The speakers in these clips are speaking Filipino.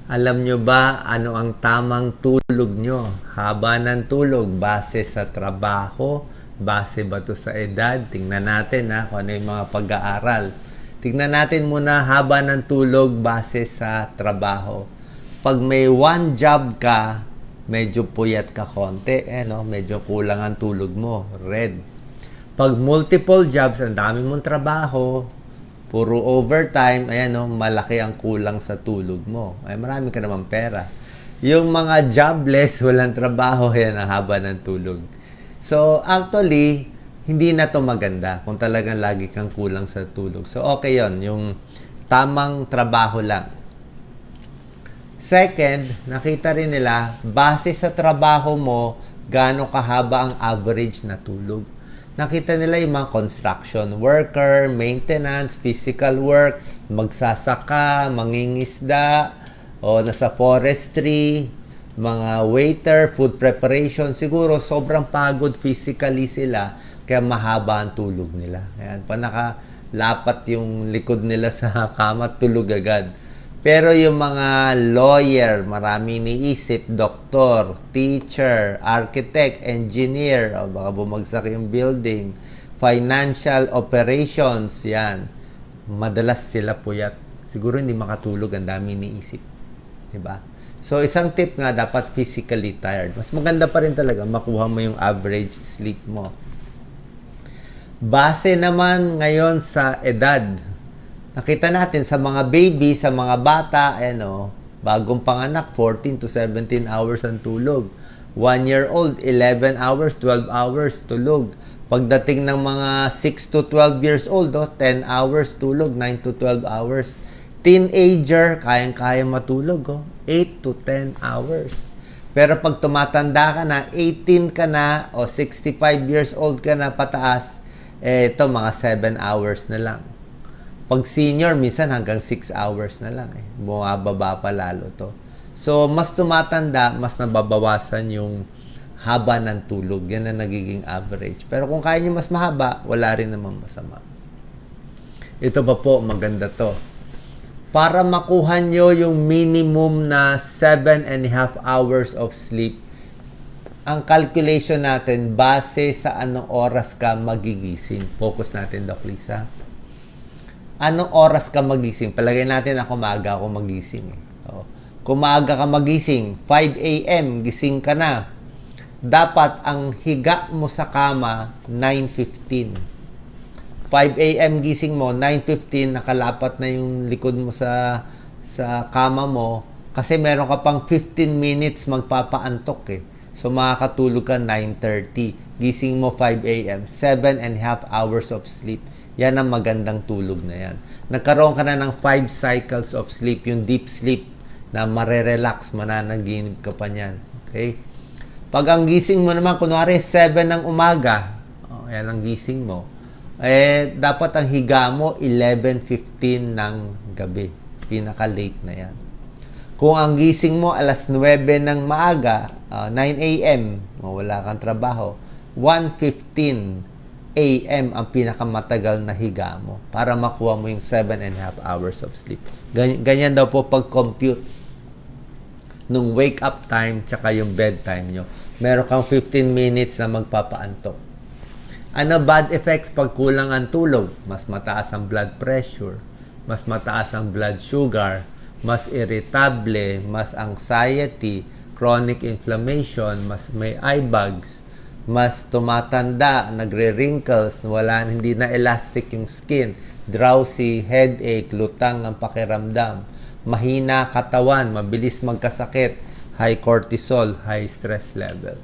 Alam nyo ba ano ang tamang tulog nyo? Haba ng tulog, base sa trabaho, base ba to sa edad? Tingnan natin kung ano yung mga pag-aaral. Tingnan natin muna haba ng tulog base sa trabaho. Pag may one job ka, medyo puyat ka konti, medyo kulang ang tulog mo, red. Pag multiple jobs, ang dami mong trabaho, puro overtime, malaki ang kulang sa tulog mo. Ay, marami ka naman pera. Yung mga jobless, walang trabaho, yan ang haba ng tulog. So, actually, hindi na to maganda kung talagang lagi kang kulang sa tulog. So, okay yon, yung tamang trabaho lang. Second, nakita rin nila, base sa trabaho mo, gaano kahaba ang average na tulog. Nakita nila yung mga construction worker, maintenance, physical work, magsasaka, mangingisda, o nasa forestry, mga waiter, food preparation. Siguro sobrang pagod physically sila, kaya mahaba ang tulog nila. Ayan, pa nakalapat yung likod nila sa kama, tulog agad. Pero yung mga lawyer, marami iniisip, doktor, teacher, architect, engineer, o baka bumagsak yung building, financial operations, yan. Madalas sila puyat. Siguro hindi makatulog, ang dami iniisip. Diba? So, isang tip nga, dapat physically tired. Mas maganda pa rin talaga, makuha mo yung average sleep mo. Base naman ngayon sa edad, nakita natin sa mga baby, sa mga bata, bagong panganak, 14 to 17 hours ang tulog. 1 year old, 11 hours, 12 hours tulog. Pagdating ng mga 6 to 12 years old, 10 hours tulog, 9 to 12 hours. Teenager, kayang-kaya matulog, 8 to 10 hours. Pero pag tumatanda ka na, 18 ka na, o 65 years old ka na pataas, ito mga 7 hours na lang. Pag senior, minsan hanggang 6 hours na lang. Bumababa pa lalo to. So, mas tumatanda, mas nababawasan yung haba ng tulog. Yan ang nagiging average. Pero kung kaya nyo mas mahaba, wala rin namang masama. Ito pa po, maganda to. Para makuha nyo yung minimum na 7.5 hours of sleep, ang calculation natin, base sa anong oras ka magigising. Focus natin, Doc Lisa. Anong oras ka magising? Palagay natin ako maaga ako magising. Kung maaga ka magising, 5 a.m. gising ka na. Dapat ang higa mo sa kama, 9:15. 5 a.m. gising mo, 9:15, nakalapat na yung likod mo sa kama mo. Kasi meron ka pang 15 minutes magpapaantok . So makakatulog ka 9:30. Gising mo 5 a.m. 7.5 hours of sleep. Yan ang magandang tulog na yan. Nagkaroon ka na ng 5 cycles of sleep, yung deep sleep, na marerelax, mananaginip ka pa niyan. Okay? Pag ang gising mo naman, kunwari 7 ng umaga, yan ang gising mo, dapat ang higa mo 11:15 ng gabi. Pinaka-late na yan. Kung ang gising mo alas 9 ng maaga, 9 a.m., wala kang trabaho, 1:15 a.m. ang pinakamatagal na higa mo para makuha mo yung 7.5 hours of sleep. Ganyan daw po pag-compute nung wake up time tsaka yung bedtime nyo. Meron kang 15 minutes na magpapaantok. Ano bad effects pag kulang ang tulog? Mas mataas ang blood pressure, mas mataas ang blood sugar, mas irritable, mas anxiety, chronic inflammation, mas may eye bags, mas tumatanda, nagre-wrinkles, hindi na elastic yung skin, drowsy, headache, lutang ang pakiramdam, mahina katawan, mabilis magkasakit, high cortisol, high stress level.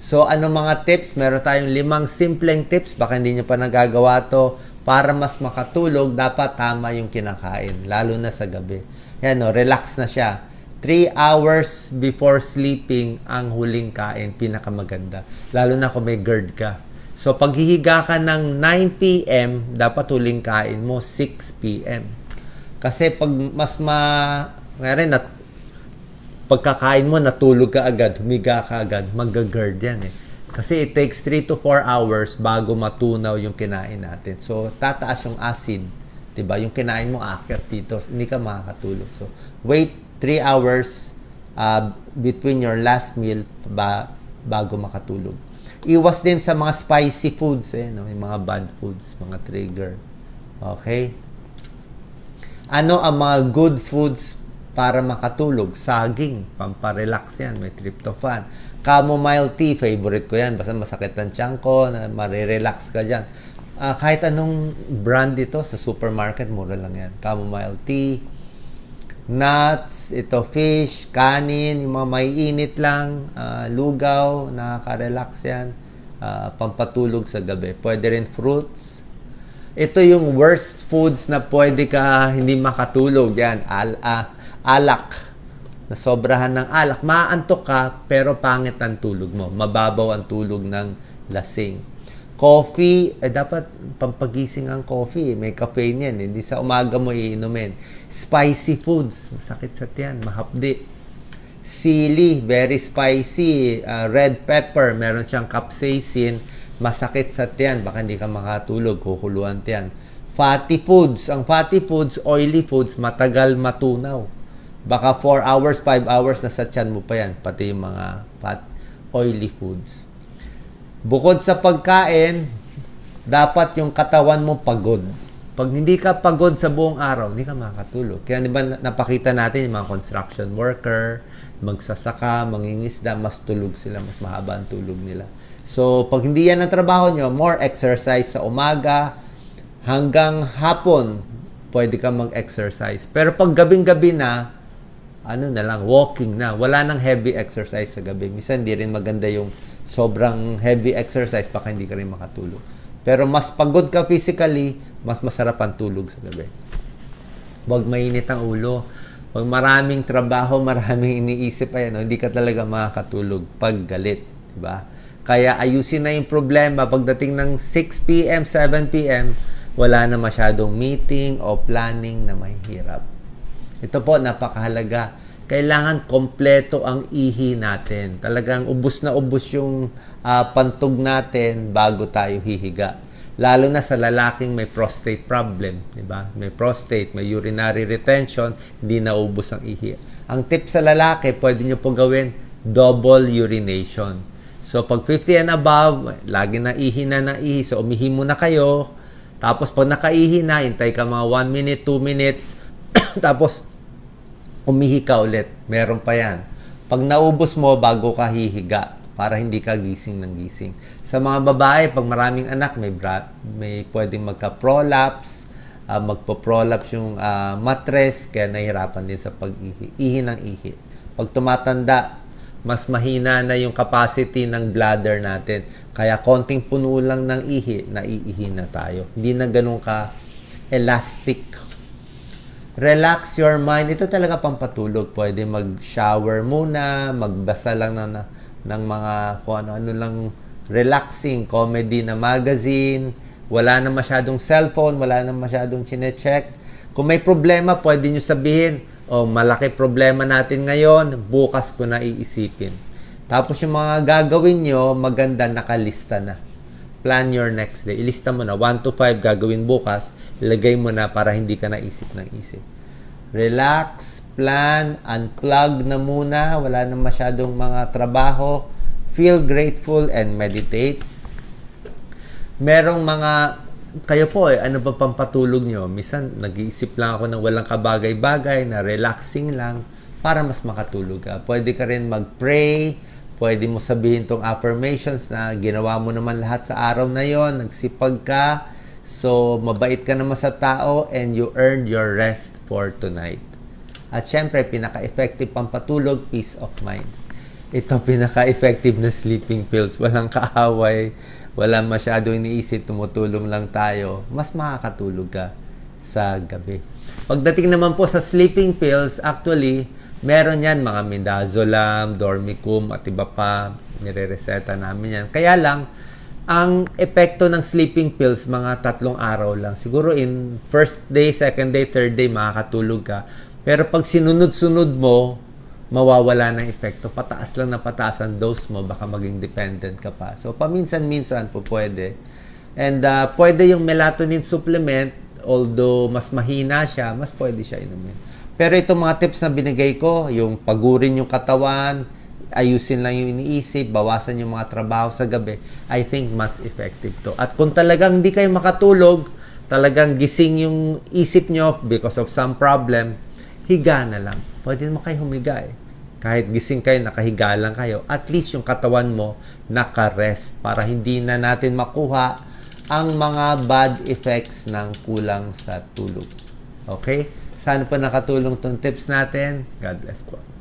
So, ano mga tips? Meron tayong 5 simpleng tips, baka hindi nyo pa nagagawa to, para mas makatulog, dapat tama yung kinakain, lalo na sa gabi. Yan, relax na siya. 3 hours before sleeping ang huling kain, pinakamaganda. Lalo na kung may GERD ka. So, paghihiga ka ng 9 p.m., dapat huling kain mo 6 p.m. Kasi pag pagkakain mo, natulog ka agad, humiga ka agad, mag-GERD yan . Kasi it takes 3 to 4 hours bago matunaw yung kinain natin. So, tataas yung acid. Diba? Yung kinain mo, aakyat dito. Hindi ka makakatulog. So, wait 3 hours between your last meal bago makatulog. Iwas din sa mga spicy foods, yung mga bad foods, mga trigger. Okay? Ano ang mga good foods para makatulog? Saging, pamparelax yan, may tryptophan. Chamomile tea, favorite ko yan. Basta masakit ang tiyan ko, marirelax ka dyan. Kahit anong brand ito sa supermarket, mura lang yan. Chamomile tea, nuts, ito fish, kanin, yung mga maiinit lang, lugaw, nakaka-relax yan. Pampatulog sa gabi. Pwede rin fruits. Ito yung worst foods na pwede ka hindi makatulog. Yan, alak. Nasobrahan ng alak. Maantok ka, pero pangit ang tulog mo. Mababaw ang tulog ng lasing. Coffee, dapat pampagising ang coffee. May caffeine yan. Hindi sa umaga mo iinumin. Spicy foods, masakit sa tiyan, mahapdi. Sili, very spicy. Red pepper, meron siyang capsaicin. Masakit sa tiyan, baka hindi ka makatulog, kukuluan tiyan. Fatty foods. Ang fatty foods, oily foods, matagal matunaw. Baka 4 hours, 5 hours na sa tiyan mo pa yan. Pati yung mga oily foods. Bukod sa pagkain, dapat yung katawan mo pagod. Pag hindi ka pagod sa buong araw, hindi ka makakatulog. Kaya di ba napakita natin yung mga construction worker, magsasaka, mangingisda, mas tulog sila, mas mahaba ang tulog nila. So, pag hindi yan ang trabaho nyo, more exercise sa umaga hanggang hapon, pwede ka mag-exercise. Pero pag gabing-gabi na, walking na. Wala nang heavy exercise sa gabi. Minsan, hindi rin maganda yung sobrang heavy exercise, baka hindi ka rin makatulog. Pero mas pagod ka physically, mas masarap ang tulog sa gabi. Huwag mainit ang ulo. Huwag maraming trabaho, maraming iniisip, hindi ka talaga makakatulog pag galit. Diba? Kaya ayusin na yung problema. Pagdating ng 6 p.m., 7 p.m., wala na masyadong meeting o planning na mahirap. Ito po, napakahalaga. Kailangan kompleto ang ihi natin. Talagang ubos na ubos yung pantog natin bago tayo hihiga. Lalo na sa lalaking may prostate problem. Diba? May prostate, may urinary retention, hindi na ubos ang ihi. Ang tip sa lalaki, pwede nyo po gawin double urination. So, pag 50 and above, lagi na ihi na ihi. So, umihi muna kayo. Tapos, pag nakaihi na, hintay ka mga 1 minute, 2 minutes. Tapos, umihi ka ulit. Meron pa yan. Pag naubos mo, bago ka hihiga. Para hindi ka gising ng gising. Sa mga babae, pag maraming anak, may pwedeng magka-prolapse. Magpo-prolapse yung mattress. Kaya nahihirapan din sa pag-ihi. Ihi ng ihi. Pag tumatanda, mas mahina na yung capacity ng bladder natin. Kaya konting puno lang ng ihi, naiihi na tayo. Hindi na ganun ka elastic. Relax your mind. Ito talaga pampatulog. Pwede mag-shower muna, magbasa lang ng mga kung ano lang relaxing comedy na magazine. Wala na masyadong cellphone, wala na masyadong chinecheck. Kung may problema, pwede nyo sabihin, malaki problema natin ngayon, bukas ko na iisipin. Tapos yung mga gagawin nyo, maganda nakalista na. Plan your next day. Ilista mo na, 1 to 5 gagawin bukas, ilagay mo na para hindi ka naisip ng isip. Relax, plan, unplug na muna, wala na masyadong mga trabaho, feel grateful and meditate. Merong mga kayo po, ano ba pampatulog nyo? Minsan, nag-iisip lang ako ng walang kabagay-bagay, na relaxing lang, para mas makatulog ka. Pwede ka rin mag-pray, pwede mo sabihin tong affirmations na ginawa mo naman lahat sa araw na yon, nagsipag ka, so mabait ka naman sa tao, and you earned your rest for tonight. At syempre, pinaka-effective pampatulog, peace of mind. Ito pinaka-effective na sleeping pills. Walang kaaway, wala masyado iniisip, tumutulong lang tayo, mas makakatulog ka sa gabi. Pagdating naman po sa sleeping pills, actually, meron yan mga midazolam, dormicum, at iba pa, nire-reseta namin yan. Kaya lang, ang epekto ng sleeping pills, mga 3 araw lang. Siguro in first day, second day, third day, makakatulog ka. Pero pag sinunod-sunod mo, mawawala ng epekto. Pataas lang na pataas ang dose mo, baka maging dependent ka pa. So, paminsan-minsan po pwede. And pwede yung melatonin supplement, although mas mahina siya, mas pwede siya inumin. Pero itong mga tips na binigay ko, yung pagurin yung katawan, ayusin lang yung iniisip, bawasan yung mga trabaho sa gabi, I think mas effective to. At kung talagang hindi kayo makatulog, talagang gising yung isip nyo because of some problem, higa na lang. Pwede naman kayo humiga eh. Kahit gising kayo, nakahiga lang kayo, at least yung katawan mo naka-rest para hindi na natin makuha ang mga bad effects ng kulang sa tulog. Okay? Sana po nakatulong tong tips natin. God bless po.